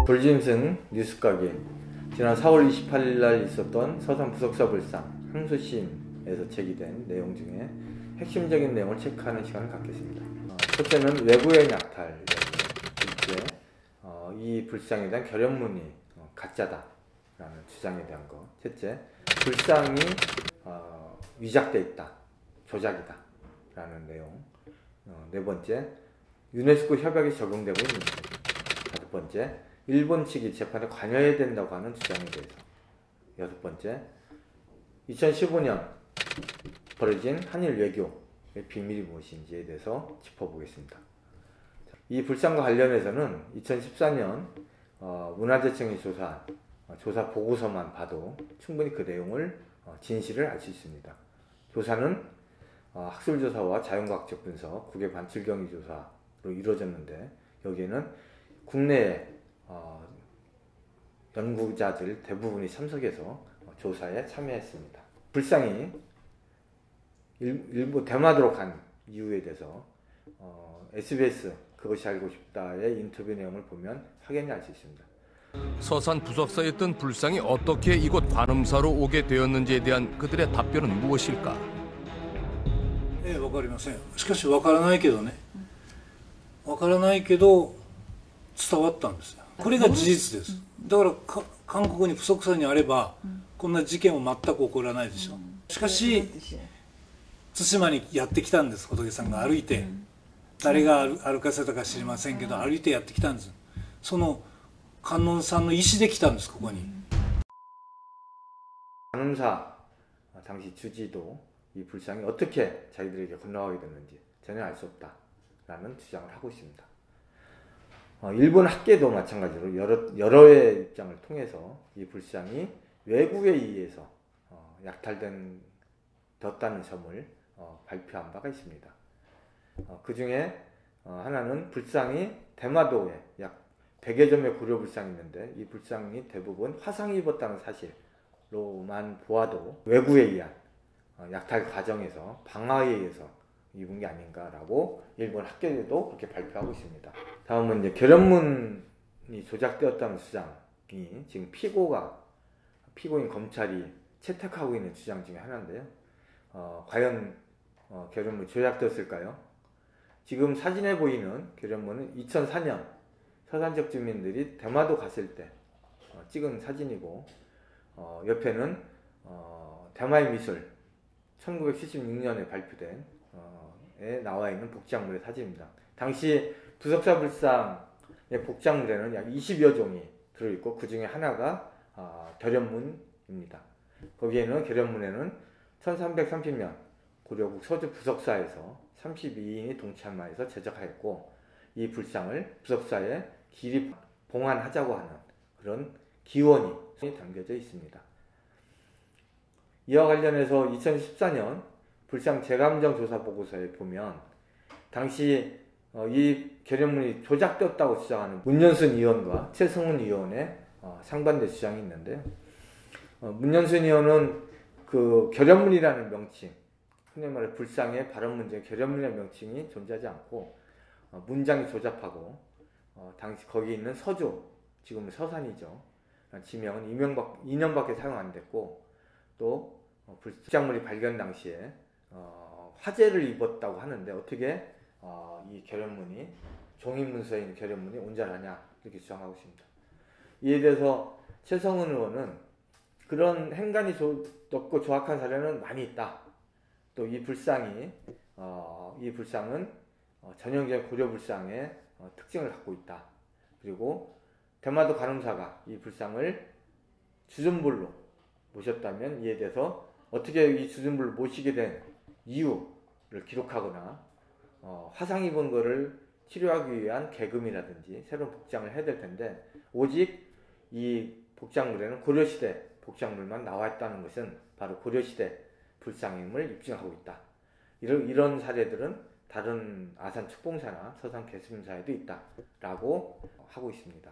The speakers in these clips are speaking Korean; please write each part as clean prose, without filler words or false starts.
불짐승 뉴스가게 지난 4월 28일 날 있었던 서산 부석사 불상 항소심에서 제기된 내용 중에 핵심적인 내용을 체크하는 시간을 갖겠습니다. 첫째는 외부의 약탈, 둘째 이 불상에 대한 결연문이 가짜다라는 주장에 대한 것, 셋째 불상이 위작돼 있다, 조작이다 라는 내용, 네 번째 유네스코 협약이 적용되고 있는 것, 다섯 번째 일본 측이 재판에 관여해야 된다고 하는 주장에 대해서, 여섯 번째 2015년 벌어진 한일 외교의 비밀이 무엇인지에 대해서 짚어보겠습니다. 이 불상과 관련해서는 2014년 문화재청이 조사한 조사 보고서만 봐도 충분히 그 내용을 진실을 알 수 있습니다. 조사는 학술조사와 자연과학적 분석, 국외 관측경위 조사로 이루어졌는데 여기에는 국내의 연구자들 대부분이 참석해서 조사에 참여했습니다. 불상이 일부 대마도로 간 이유에 대해서 SBS 그것이 알고 싶다의 인터뷰 내용을 보면 확연히 알 수 있습니다. 서산 부석사에 있던 불상이 어떻게 이곳 관음사로 오게 되었는지에 대한 그들의 답변은 무엇일까? わかりません。しかしわからないけどね。わからないけど伝わったんですよ。これが事実です。だから韓国に不足さにあればこんな事件は全く起こらないでしょ。しかし対馬にやってきたんです。仏さんが歩いて、誰が歩かせたか知りませんけど歩いてやってきたんです。その観音さんの意思で来たんです。ここに。 관음사 당시 주지도 이 불상이 어떻게 자기들에게 건너가게 됐는지 전혀 알 수 없다라는 주장을 하고 있습니다. 일본 학계도 마찬가지로 여러의 입장을 통해서 이 불상이 외국에 의해서 약탈됐다는 점을 발표한 바가 있습니다. 그 중에 하나는 불상이 대마도에 약 100여 점의 고려 불상이 있는데 이 불상이 대부분 화상을 입었다는 사실로만 보아도 외구에 의한 약탈 과정에서 방화에 의해서 입은 게 아닌가라고 일본 학계도 그렇게 발표하고 있습니다. 다음은 이제 결연문이 조작되었다는 주장이 지금 피고인 검찰이 채택하고 있는 주장 중에 하나인데요. 과연 결연문이 조작되었을까요? 지금 사진에 보이는 결연문은 2004년 서산적 주민들이 대마도 갔을 때 찍은 사진이고, 옆에는 대마의 미술 1976년에 발표된 에 나와 있는 복장물의 사진입니다. 당시 부석사 불상의 복장물에는 약 20여 종이 들어있고 그 중에 하나가 결연문입니다. 거기에는 결연문에는 1330년 고려국 서주 부석사에서 32인이 동참하여서 제작하였고, 이 불상을 부석사에 기립 봉안하자고 하는 그런 기원이 담겨져 있습니다. 이와 관련해서 2014년 불상 재감정 조사 보고서에 보면 당시 이 결연문이 조작되었다고 주장하는 문연순 의원과 최성훈 의원의 상반된 주장이 있는데요. 문연순 의원은 그 결연문이라는 명칭, 흔히 말해 불상의 발언 문제 결연문이라는 명칭이 존재하지 않고 문장이 조잡하고 당시 거기 있는 서주, 지금은 서산이죠. 지명은 2년밖에 사용 안 됐고, 또 불상물이 발견 당시에 화재를 입었다고 하는데 어떻게 이 결연문이 종이문서에 있는 결연문이 온전하냐 이렇게 주장하고 있습니다. 이에 대해서 최성훈 의원은 그런 행간이 높고 조악한 사례는 많이 있다. 또 이 불상은 전형적인 고려 불상의 특징을 갖고 있다. 그리고 대마도 관음사가 이 불상을 주전불로 모셨다면 이에 대해서 어떻게 이 주전불로 모시게 된 이유를 기록하거나 화상 입은 거를 치료하기 위한 계금이라든지 새로운 복장을 해야 될 텐데, 오직 이 복장물에는 고려시대 복장물만 나와 있다는 것은 바로 고려시대 불상임을 입증하고 있다. 이런 사례들은 다른 아산 축봉사나 서산 개슴사에도 있다라고 하고 있습니다.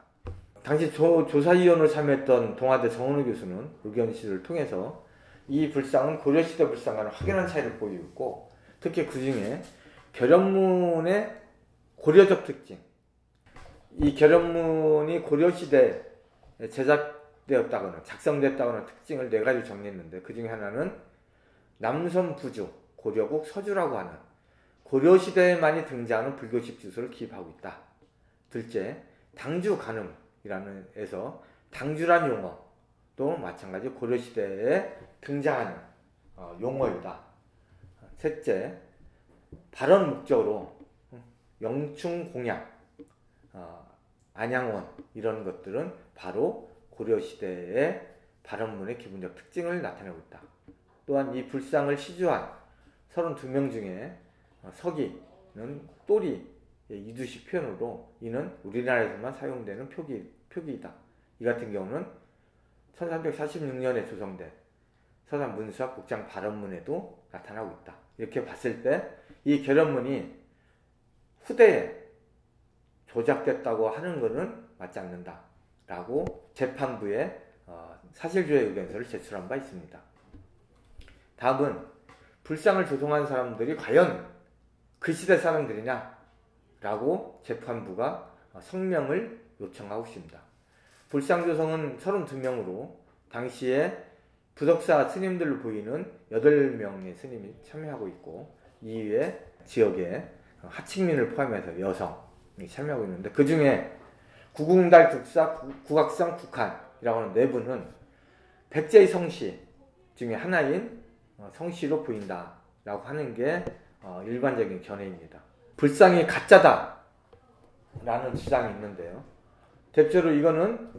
당시 조사위원으로 참여했던 동아대 정은우 교수는 의견실을 통해서 이 불상은 고려시대 불상과는 확연한 차이를 보이고 있고, 특히 그 중에 결연문의 고려적 특징, 이 결연문이 고려시대에 제작되었다거나 작성됐다거나 특징을 4가지 정리했는데, 그 중에 하나는 남선부주, 고려국 서주라고 하는 고려시대에만이 등장하는 불교식 주소를 기입하고 있다. 둘째, 당주간음이라는 에서 당주란 용어도 마찬가지 고려시대에 등장하는 용어이다. 셋째, 발언 목적으로 영충공약, 안양원 이런 것들은 바로 고려시대의 발언문의 기본적 특징을 나타내고 있다. 또한 이 불상을 시주한 32명 중에 서기는 또리 이두식 표현으로 이는 우리나라에서만 사용되는 표기이다. 이 같은 경우는 1346년에 조성된 서산 문수학 복장 발언문에도 나타나고 있다. 이렇게 봤을 때 이 결연문이 후대에 조작됐다고 하는 것은 맞지 않는다 라고 재판부에 사실조회 의견서를 제출한 바 있습니다. 다음은 불상을 조성한 사람들이 과연 그 시대 사람들이냐 라고 재판부가 성명을 요청하고 있습니다. 불상 조성은 32명으로 당시에 부덕사 스님들로 보이는 8명의 스님이 참여하고 있고, 이외에 지역의 하층민을 포함해서 여성이 참여하고 있는데, 그 중에 구궁달 국사, 국악상 국한이라고 하는 4분은 백제의 성씨 중에 하나인 성씨로 보인다라고 하는 게 일반적인 견해입니다. 불상이 가짜다 라는 주장이 있는데요. 대표로 이거는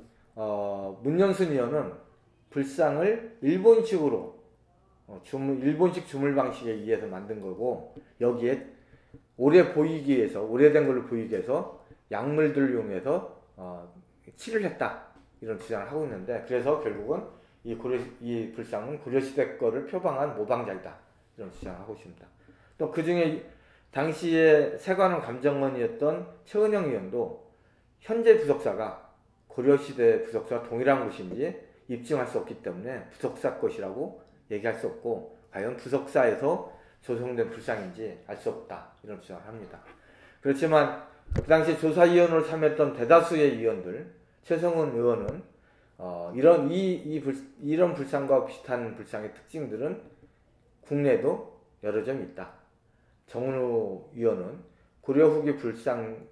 문연순 의원은 불상을 일본식으로 일본식 주물 방식에 의해서 만든 거고, 여기에 오래된 걸로 보이기 위해서 약물들을 이용해서 칠을 했다 이런 주장을 하고 있는데, 그래서 결국은 이 불상은 고려시대 거를 표방한 모방자이다 이런 주장을 하고 있습니다. 또 그 중에 당시에 세관원 감정원이었던 최은영 의원도 현재 부석사가 고려시대 부석사와 동일한 곳인지 입증할 수 없기 때문에 부석사 것이라고 얘기할 수 없고, 과연 부석사에서 조성된 불상인지 알 수 없다 이런 주장을 합니다. 그렇지만 그 당시 조사위원으로 참여했던 대다수의 위원들, 최성훈 의원은 이런 불상과 비슷한 불상의 특징들은 국내에도 여러 점 있다. 정은우 위원은 고려 후기 불상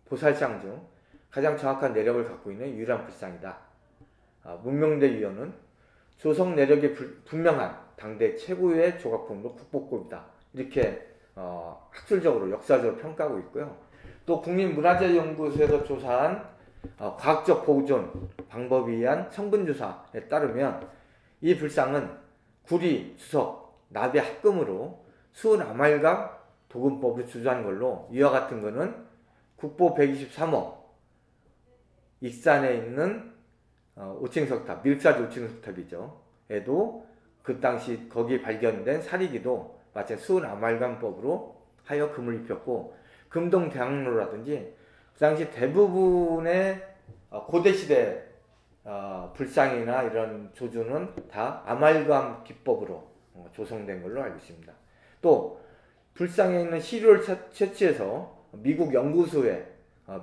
보살상 중 가장 정확한 내력을 갖고 있는 유일한 불상이다. 문명대 위원은 조성 내력이 분명한 당대 최고의 조각품으로 국보급이다. 이렇게 학술적으로 역사적으로 평가하고 있고요. 또 국립문화재연구소에서 조사한 과학적 보존 방법에 의한 성분조사에 따르면 이 불상은 구리, 수석, 납의 합금으로 수은 아말감 도금법을 주조한 걸로, 이와 같은 거는 국보 123호 익산에 있는 5층 석탑, 밀사지 5층 석탑이죠. 에도 그 당시 거기 발견된 사리기도 마치 수은 아말감법으로 하여 금을 입혔고, 금동 대학로라든지 그 당시 대부분의 고대시대 불상이나 이런 조주는 다 아말감 기법으로 조성된 걸로 알고 있습니다. 또 불상에 있는 시료를 채취해서 미국 연구소에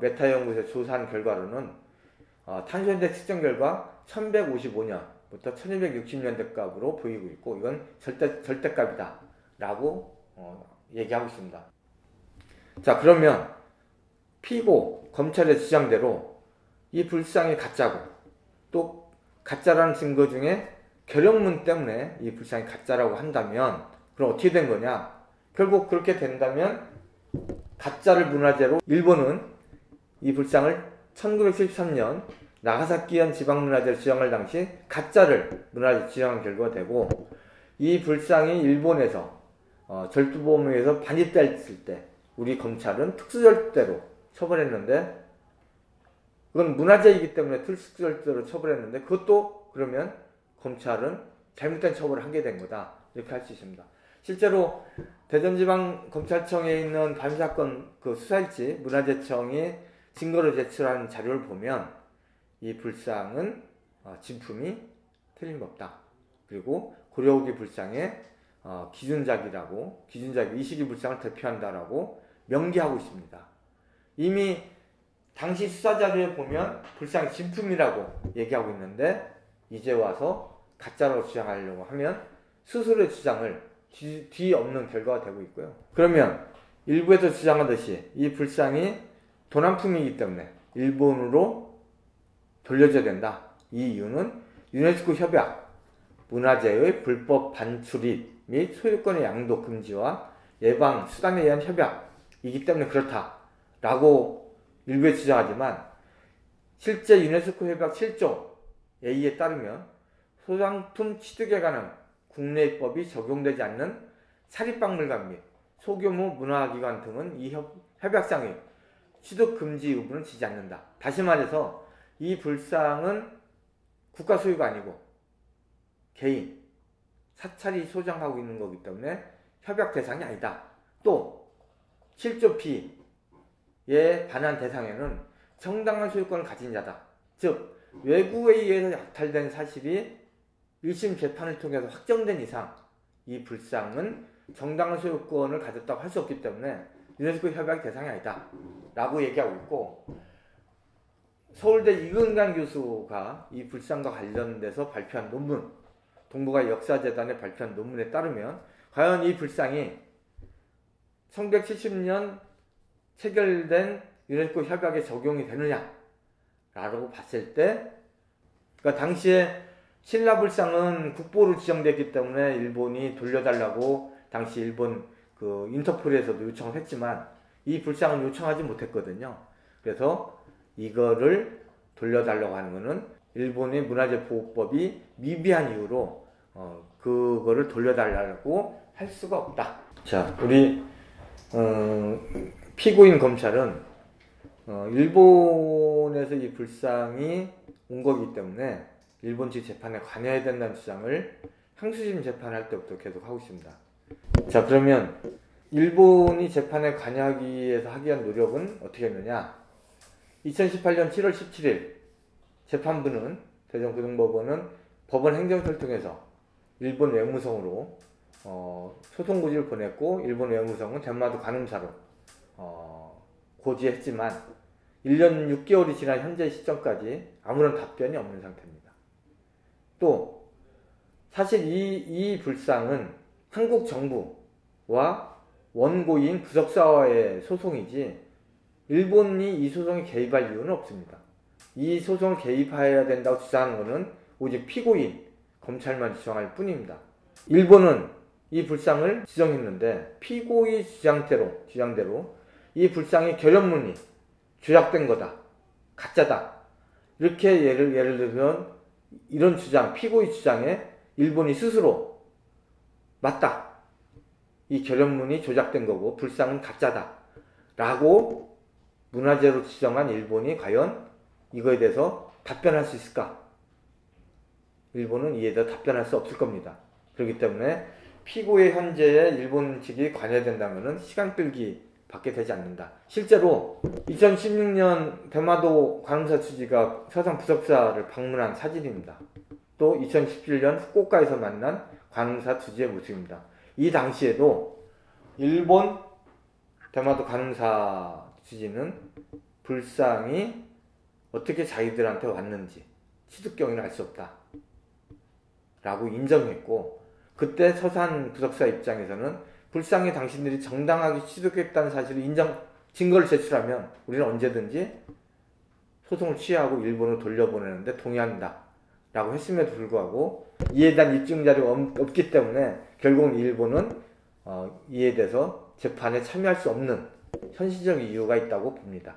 메타 연구소에 조사한 결과로는 탄소인데 측정 결과 1155년부터 1260년대 값으로 보이고 있고, 이건 절대값이다 라고 얘기하고 있습니다. 자, 그러면 피고 검찰의 주장대로 이 불상이 가짜고, 또 가짜라는 증거 중에 결연문 때문에 이 불상이 가짜라고 한다면 그럼 어떻게 된 거냐? 결국 그렇게 된다면 가짜를 문화재로, 일본은 이 불상을 1973년 나가사키현 지방문화재를 지정할 당시 가짜를 문화재 지정한 결과가 되고, 이 불상이 일본에서 절도범에서 반입됐을 때 우리 검찰은 특수절도로 처벌했는데, 그건 문화재이기 때문에 특수절도로 처벌했는데, 그것도 그러면 검찰은 잘못된 처벌을 하게 된 거다 이렇게 할 수 있습니다. 실제로 대전지방검찰청에 있는 반사건 그 수사일지 문화재청이 증거로 제출한 자료를 보면 이 불상은 진품이 틀림없다. 그리고 고려후기 불상의 기준작이 이 시기 불상을 대표한다라고 명기하고 있습니다. 이미 당시 수사자료에 보면 불상이 진품이라고 얘기하고 있는데 이제 와서 가짜라고 주장하려고 하면 스스로의 주장을 뒤엎는 결과가 되고 있고요. 그러면 일부에서 주장하듯이 이 불상이 도난품이기 때문에 일본으로 돌려줘야 된다. 이 이유는 유네스코 협약, 문화재의 불법 반출입 및 소유권의 양도 금지와 예방 수단에 의한 협약이기 때문에 그렇다라고 일부에 주장하지만 실제 유네스코 협약 7조 A에 따르면 소장품 취득에 관한 국내 입법이 적용되지 않는 사립박물관 및 소규모 문화기관 등은 이 협약상의 취득 금지 의무는 지지 않는다. 다시 말해서 이 불상은 국가 소유가 아니고 개인, 사찰이 소장하고 있는 거기 때문에 협약 대상이 아니다. 또 7조 B에 반한 대상에는 정당한 소유권을 가진 자다. 즉 외국에 의해서 약탈된 사실이 1심 재판을 통해서 확정된 이상 이 불상은 정당한 소유권을 가졌다고 할 수 없기 때문에 유네스코 협약 대상이 아니다 라고 얘기하고 있고, 서울대 이근강 교수가 이 불상과 관련돼서 발표한 논문, 동북아 역사재단에 발표한 논문에 따르면 과연 이 불상이 1970년 체결된 유네스코 협약에 적용이 되느냐 라고 봤을 때, 그러니까 당시에 신라 불상은 국보로 지정됐기 때문에 일본이 돌려달라고 당시 일본 그 인터폴에서도 요청을 했지만 이 불상은 요청하지 못했거든요. 그래서 이거를 돌려달라고 하는 것은 일본의 문화재 보호법이 미비한 이유로 그거를 돌려달라고 할 수가 없다. 자, 우리 피고인 검찰은 일본에서 이 불상이 온 거기 때문에 일본 측 재판에 관여해야 된다는 주장을 항소심 재판할 때부터 계속 하고 있습니다. 자, 그러면 일본이 재판에 관여하기 위해서 하기 위한 노력은 어떻게 했느냐? 2018년 7월 17일 재판부는 대전고등법원은 법원 행정처를 통해서 일본 외무성으로 소송 고지를 보냈고, 일본 외무성은 전마도 관음사로 고지했지만 1년 6개월이 지난 현재 시점까지 아무런 답변이 없는 상태입니다. 또 사실 이 불상은 한국 정부와 원고인 부석사와의 소송이지 일본이 이 소송에 개입할 이유는 없습니다. 이 소송을 개입해야 된다고 주장하는 것은 오직 피고인 검찰만 주장할 뿐입니다. 일본은 이 불상을 지정했는데 피고의 주장대로 이 불상의 결연문이 조작된 거다, 가짜다, 이렇게 예를 들면 이런 주장, 피고의 주장에 일본이 스스로 맞다, 이 결연문이 조작된 거고 불상은 가짜다 라고 문화재로 지정한 일본이 과연 이거에 대해서 답변할 수 있을까? 일본은 이에 대해 답변할 수 없을 겁니다. 그렇기 때문에 피고의 현재에 일본 측이 관여된다면 시간 끌기 밖에 되지 않는다. 실제로 2016년 대마도 관음사 주지가 서산 부석사를 방문한 사진입니다. 또 2017년 후쿠오카에서 만난 관음사 주지의 모습입니다. 이 당시에도 일본 대마도 관음사 주지는 불상이 어떻게 자기들한테 왔는지 취득 경위는 알 수 없다 라고 인정했고, 그때 서산 부석사 입장에서는 불상이 당신들이 정당하게 취득했다는 사실을 증거를 제출하면 우리는 언제든지 소송을 취하하고 일본으로 돌려보내는데 동의한다 라고 했음에도 불구하고 이에 대한 입증 자료가 없기 때문에 결국은 일본은 이에 대해서 재판에 참여할 수 없는 현실적 이유가 있다고 봅니다.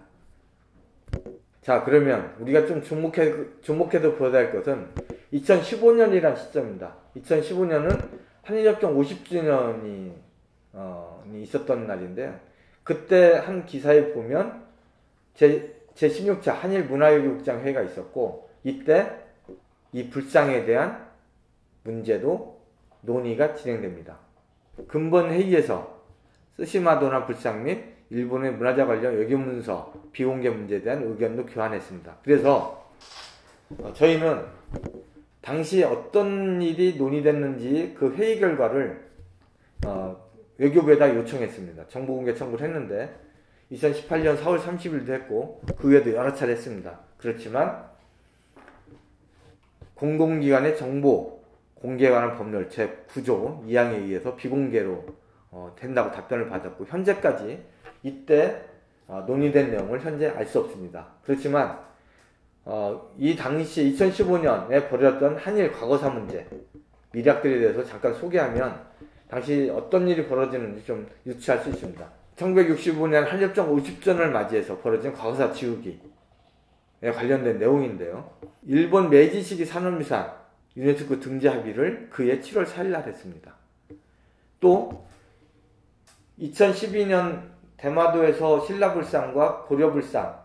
자, 그러면 우리가 좀 주목해서 보여야 할 것은 2015년이란 시점입니다. 2015년은 한일협정 50주년이 있었던 날인데, 그때 한 기사에 보면 제16차 한일문화외교국장 회의가 있었고, 이때 이 불상에 대한 문제도 논의가 진행됩니다. 근본 회의에서 스시마도나 불상 및 일본의 문화재 관련 외교문서 비공개 문제에 대한 의견도 교환했습니다. 그래서 저희는 당시 어떤 일이 논의됐는지 그 회의 결과를 외교부에다 요청했습니다. 정보공개 청구를 했는데 2018년 4월 30일도 했고 그 외에도 여러 차례 했습니다. 그렇지만 공공기관의 정보 공개에 관한 법률 제9조 2항에 의해서 비공개로 된다고 답변을 받았고 현재까지 이때 논의된 내용을 현재 알 수 없습니다. 그렇지만 이 당시 2015년에 벌어졌던 한일 과거사 문제 미략들에 대해서 잠깐 소개하면 당시 어떤 일이 벌어지는지 좀 유추할 수 있습니다. 1965년 한일협정 50전을 맞이해서 벌어진 과거사 지우기에 관련된 내용인데요. 일본 메이지 시기 산업유산 유네스코 등재 합의를 그해 7월 4일 날 했습니다. 또 2012년 대마도에서 신라불상과 고려불상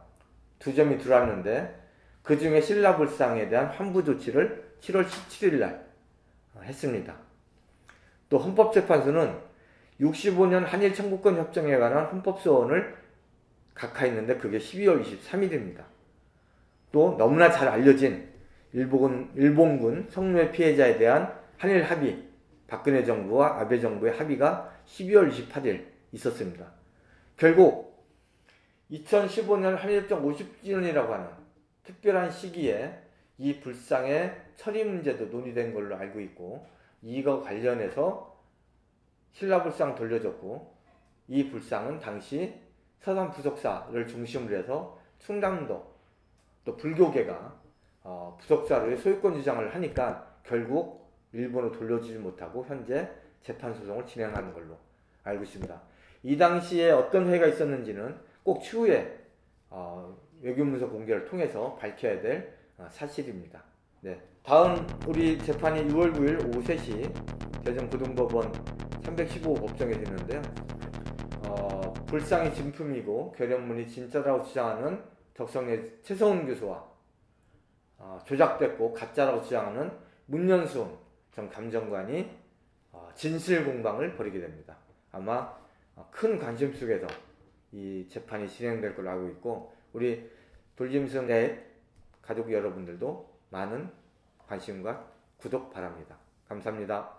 두 점이 들어왔는데 그 중에 신라불상에 대한 환부 조치를 7월 17일 날 했습니다. 또 헌법재판소는 65년 한일 청구권 협정에 관한 헌법소원을 각하했는데 그게 12월 23일입니다. 또 너무나 잘 알려진 일본군 성노예 피해자에 대한 한일 합의, 박근혜 정부와 아베 정부의 합의가 12월 28일 있었습니다. 결국 2015년 한일협정 50주년이라고 하는 특별한 시기에 이 불상의 처리 문제도 논의된 걸로 알고 있고 이거 관련해서 신라불상 돌려줬고 이 불상은 당시 서산 부속사를 중심으로 해서 충당도 또 불교계가 부속사로의 소유권 주장을 하니까 결국 일본으로 돌려주지 못하고 현재 재판소송을 진행하는 걸로 알고 있습니다. 이 당시에 어떤 회의가 있었는지는 꼭 추후에 외교문서 공개를 통해서 밝혀야 될 사실입니다. 네. 다음 우리 재판이 6월 9일 오후 3시 대전고등법원 315호 법정에 되는데요. 불상이 진품이고 결연문이 진짜라고 주장하는 덕성의 최성훈 교수와 조작됐고 가짜라고 주장하는 문연수원 전 감정관이 진실 공방을 벌이게 됩니다. 아마 큰 관심 속에서 이 재판이 진행될 걸로 알고 있고 우리 돌짐승 넷 가족 여러분들도 많은 관심과 구독 바랍니다. 감사합니다.